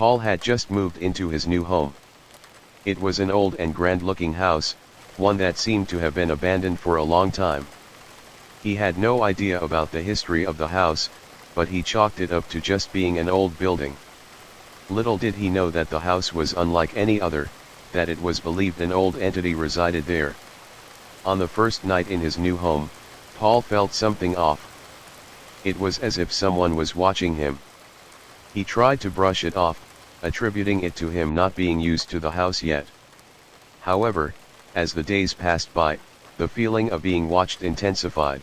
Paul had just moved into his new home. It was an old and grand-looking house, one that seemed to have been abandoned for a long time. He had no idea about the history of the house, but he chalked it up to just being an old building. Little did he know that the house was unlike any other, that it was believed an old entity resided there. On the first night in his new home, Paul felt something off. It was as if someone was watching him. He tried to brush it off, attributing it to him not being used to the house yet. However, as the days passed by, the feeling of being watched intensified.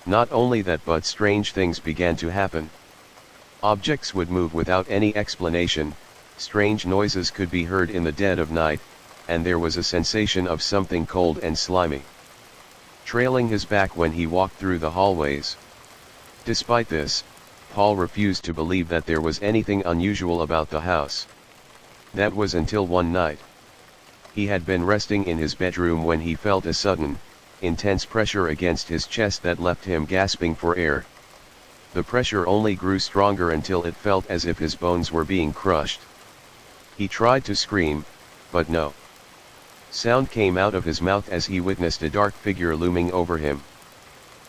Not only that, but strange things began to happen. Objects would move without any explanation, strange noises could be heard in the dead of night, and there was a sensation of something cold and slimy trailing his back when he walked through the hallways. Despite this, Paul refused to believe that there was anything unusual about the house. That was until one night. He had been resting in his bedroom when he felt a sudden, intense pressure against his chest that left him gasping for air. The pressure only grew stronger until it felt as if his bones were being crushed. He tried to scream, but no sound came out of his mouth as he witnessed a dark figure looming over him.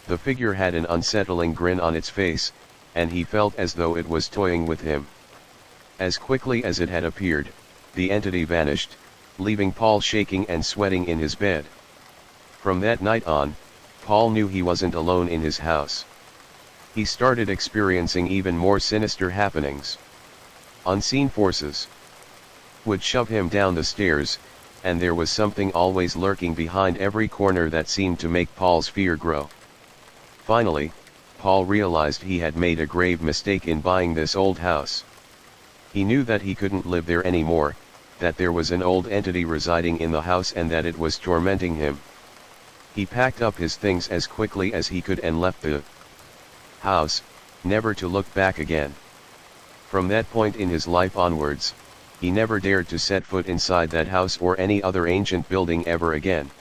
The figure had an unsettling grin on its face, and he felt as though it was toying with him. As quickly as it had appeared, the entity vanished, leaving Paul shaking and sweating in his bed. From that night on, Paul knew he wasn't alone in his house. He started experiencing even more sinister happenings. Unseen forces would shove him down the stairs, and there was something always lurking behind every corner that seemed to make Paul's fear grow. Finally, Paul realized he had made a grave mistake in buying this old house. He knew that he couldn't live there anymore, that there was an old entity residing in the house and that it was tormenting him. He packed up his things as quickly as he could and left the house, never to look back again. From that point in his life onwards, he never dared to set foot inside that house or any other ancient building ever again.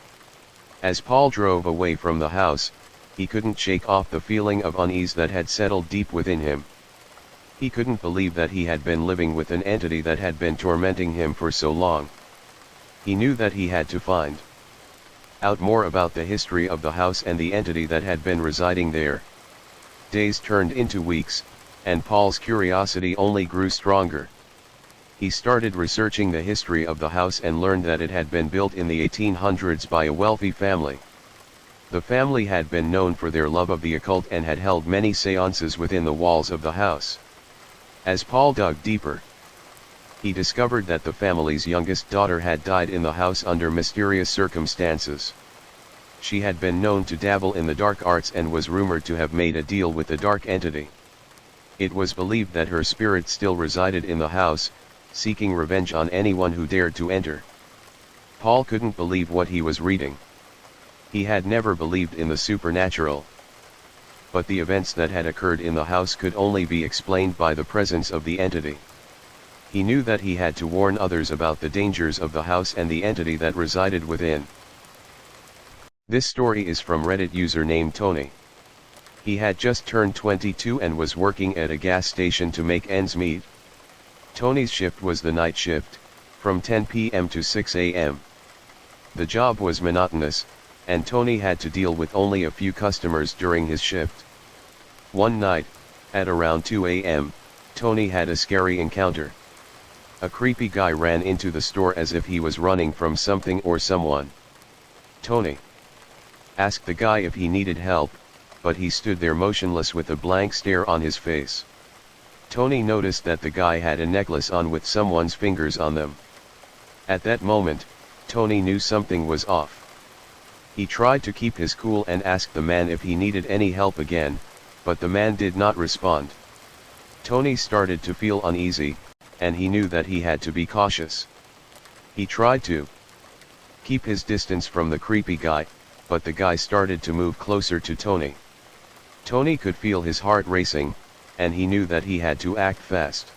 As Paul drove away from the house, he couldn't shake off the feeling of unease that had settled deep within him. He couldn't believe that he had been living with an entity that had been tormenting him for so long. He knew that he had to find out more about the history of the house and the entity that had been residing there. Days turned into weeks, and Paul's curiosity only grew stronger. He started researching the history of the house and learned that it had been built in the 1800s by a wealthy family. The family had been known for their love of the occult and had held many seances within the walls of the house. As Paul dug deeper, he discovered that the family's youngest daughter had died in the house under mysterious circumstances. She had been known to dabble in the dark arts and was rumored to have made a deal with the dark entity. It was believed that her spirit still resided in the house, seeking revenge on anyone who dared to enter. Paul couldn't believe what he was reading. He had never believed in the supernatural. But the events that had occurred in the house could only be explained by the presence of the entity. He knew that he had to warn others about the dangers of the house and the entity that resided within. This story is from Reddit user named Tony. He had just turned 22 and was working at a gas station to make ends meet. Tony's shift was the night shift, from 10 p.m. to 6 a.m. The job was monotonous, and Tony had to deal with only a few customers during his shift. One night, at around 2 a.m., Tony had a scary encounter. A creepy guy ran into the store as if he was running from something or someone. Tony asked the guy if he needed help, but he stood there motionless with a blank stare on his face. Tony noticed that the guy had a necklace on with someone's fingers on them. At that moment, Tony knew something was off. He tried to keep his cool and asked the man if he needed any help again, but the man did not respond. Tony started to feel uneasy, and he knew that he had to be cautious. He tried to keep his distance from the creepy guy, but the guy started to move closer to Tony. Tony could feel his heart racing, and he knew that he had to act fast.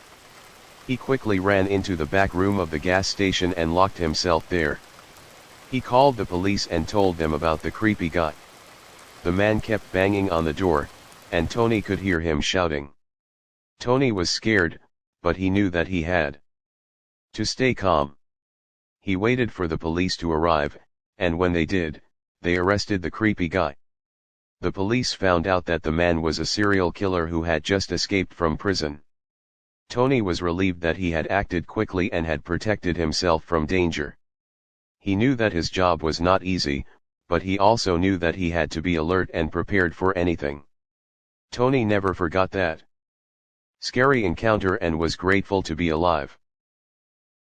He quickly ran into the back room of the gas station and locked himself there. He called the police and told them about the creepy guy. The man kept banging on the door, and Tony could hear him shouting. Tony was scared, but he knew that he had to stay calm. He waited for the police to arrive, and when they did, they arrested the creepy guy. The police found out that the man was a serial killer who had just escaped from prison. Tony was relieved that he had acted quickly and had protected himself from danger. He knew that his job was not easy, but he also knew that he had to be alert and prepared for anything. Tony never forgot that scary encounter and was grateful to be alive.